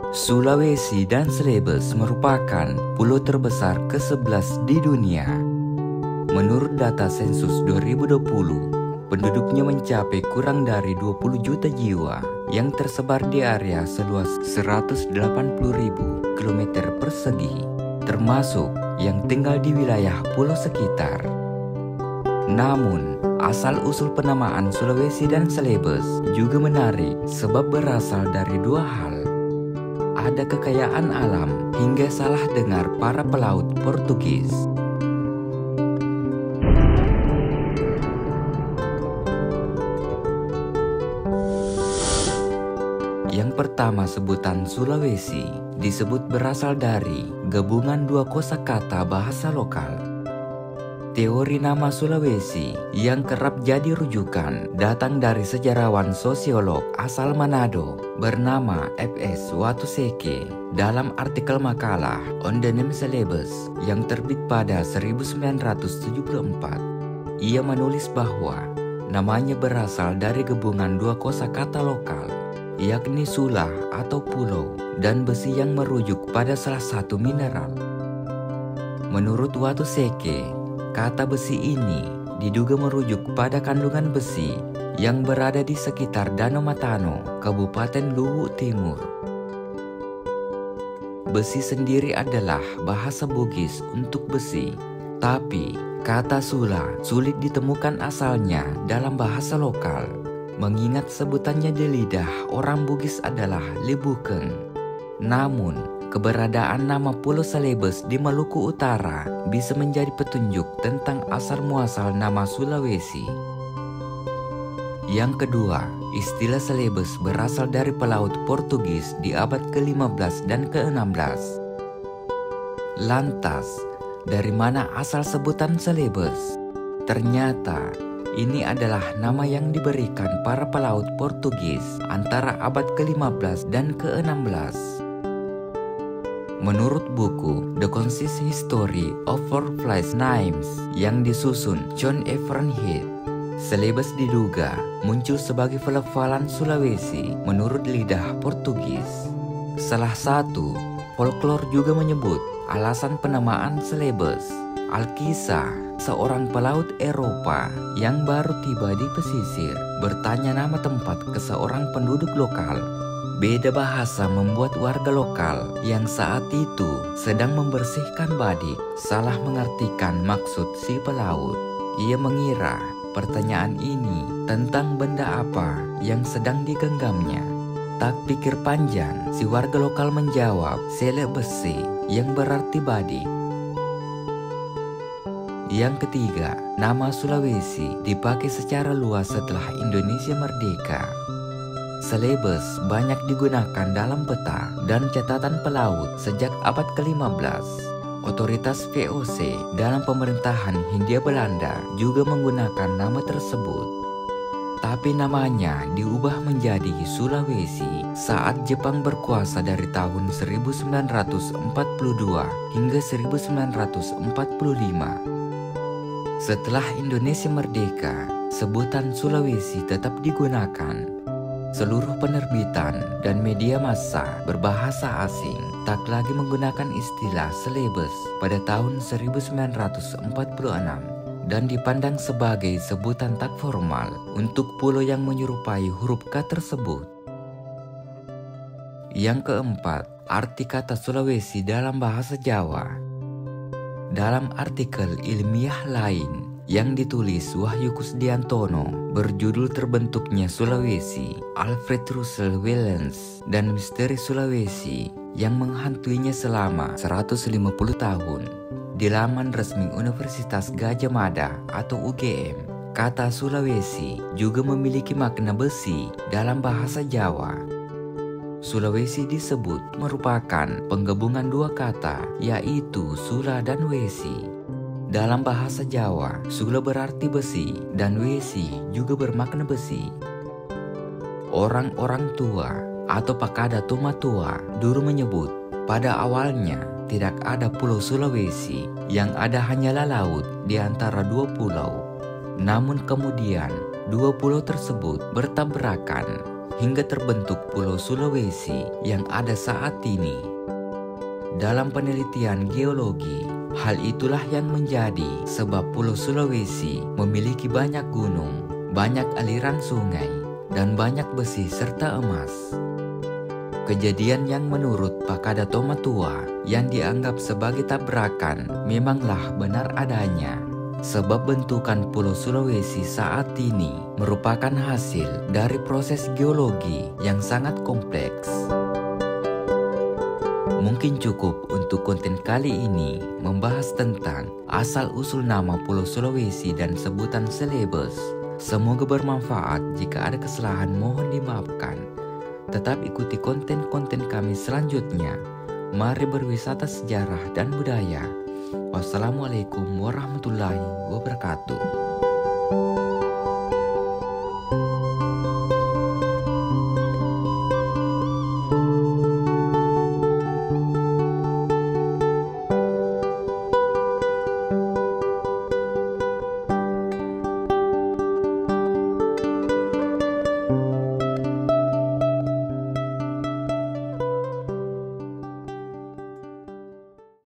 Sulawesi dan Celebes merupakan pulau terbesar ke-11 di dunia. Menurut data sensus 2020, penduduknya mencapai kurang dari 20 juta jiwa yang tersebar di area seluas 180.000 km persegi, termasuk yang tinggal di wilayah pulau sekitar. Namun, asal-usul penamaan Sulawesi dan Celebes juga menarik sebab berasal dari dua hal. Ada kekayaan alam hingga salah dengar para pelaut Portugis. Yang pertama, sebutan Sulawesi disebut berasal dari gabungan dua kosakata bahasa lokal. Teori nama Sulawesi yang kerap jadi rujukan datang dari sejarawan sosiolog asal Manado bernama F.S. Watuseke dalam artikel makalah On the Name Celebes yang terbit pada 1974. Ia menulis bahwa namanya berasal dari gabungan dua kosakata lokal, yakni sula atau pulau dan besi yang merujuk pada salah satu mineral. Menurut Watuseke, kata besi ini diduga merujuk pada kandungan besi yang berada di sekitar Danau Matano, Kabupaten Luwu Timur. Besi sendiri adalah bahasa Bugis untuk besi, tapi kata sula sulit ditemukan asalnya dalam bahasa lokal, mengingat sebutannya di lidah orang Bugis adalah libukeng. Namun, keberadaan nama Pulau Celebes di Maluku Utara bisa menjadi petunjuk tentang asal-muasal nama Sulawesi. Yang kedua, istilah Celebes berasal dari pelaut Portugis di abad ke-15 dan ke-16. Lantas, dari mana asal sebutan Celebes? Ternyata, ini adalah nama yang diberikan para pelaut Portugis antara abad ke-15 dan ke-16. Menurut buku The Concise History of Workplace Names yang disusun John Ephraim Heath, Celebes diduga muncul sebagai pelafalan Sulawesi menurut lidah Portugis. Salah satu folklore juga menyebut alasan penamaan Celebes. Alkisah, seorang pelaut Eropa yang baru tiba di pesisir, bertanya nama tempat ke seorang penduduk lokal. Beda bahasa membuat warga lokal yang saat itu sedang membersihkan badik salah mengartikan maksud si pelaut. Ia mengira pertanyaan ini tentang benda apa yang sedang digenggamnya. Tak pikir panjang, si warga lokal menjawab sele besi yang berarti badik. Yang ketiga, nama Sulawesi dipakai secara luas setelah Indonesia merdeka. Celebes banyak digunakan dalam peta dan catatan pelaut sejak abad ke-15. Otoritas VOC dalam pemerintahan Hindia Belanda juga menggunakan nama tersebut. Tapi namanya diubah menjadi Sulawesi saat Jepang berkuasa dari tahun 1942 hingga 1945. Setelah Indonesia merdeka, sebutan Sulawesi tetap digunakan. Seluruh penerbitan dan media massa berbahasa asing tak lagi menggunakan istilah Celebes pada tahun 1946 dan dipandang sebagai sebutan tak formal untuk pulau yang menyerupai huruf K tersebut. Yang keempat, arti kata Sulawesi dalam bahasa Jawa. Dalam artikel ilmiah lain yang ditulis Wahyu Kusdiantono berjudul Terbentuknya Sulawesi, Alfred Russel Wallace dan Misteri Sulawesi yang menghantuinya selama 150 tahun. Di laman resmi Universitas Gadjah Mada atau UGM, kata Sulawesi juga memiliki makna besi dalam bahasa Jawa. Sulawesi disebut merupakan penggabungan dua kata, yaitu sula dan wesi. Dalam bahasa Jawa, sula berarti besi dan wesi juga bermakna besi. Orang-orang tua atau Pakada Tumatua dulu menyebut pada awalnya tidak ada pulau Sulawesi, yang ada hanyalah laut di antara dua pulau. Namun kemudian dua pulau tersebut bertabrakan hingga terbentuk Pulau Sulawesi yang ada saat ini. Dalam penelitian geologi, hal itulah yang menjadi sebab Pulau Sulawesi memiliki banyak gunung, banyak aliran sungai, dan banyak besi serta emas. Kejadian yang menurut Pakada Tomatua yang dianggap sebagai tabrakan memanglah benar adanya, sebab bentukan Pulau Sulawesi saat ini merupakan hasil dari proses geologi yang sangat kompleks. Mungkin cukup untuk konten kali ini membahas tentang asal-usul nama Pulau Sulawesi dan sebutan Celebes. Semoga bermanfaat. Jika ada kesalahan mohon dimaafkan. Tetap ikuti konten-konten kami selanjutnya. Mari berwisata sejarah dan budaya. Wassalamualaikum warahmatullahi wabarakatuh.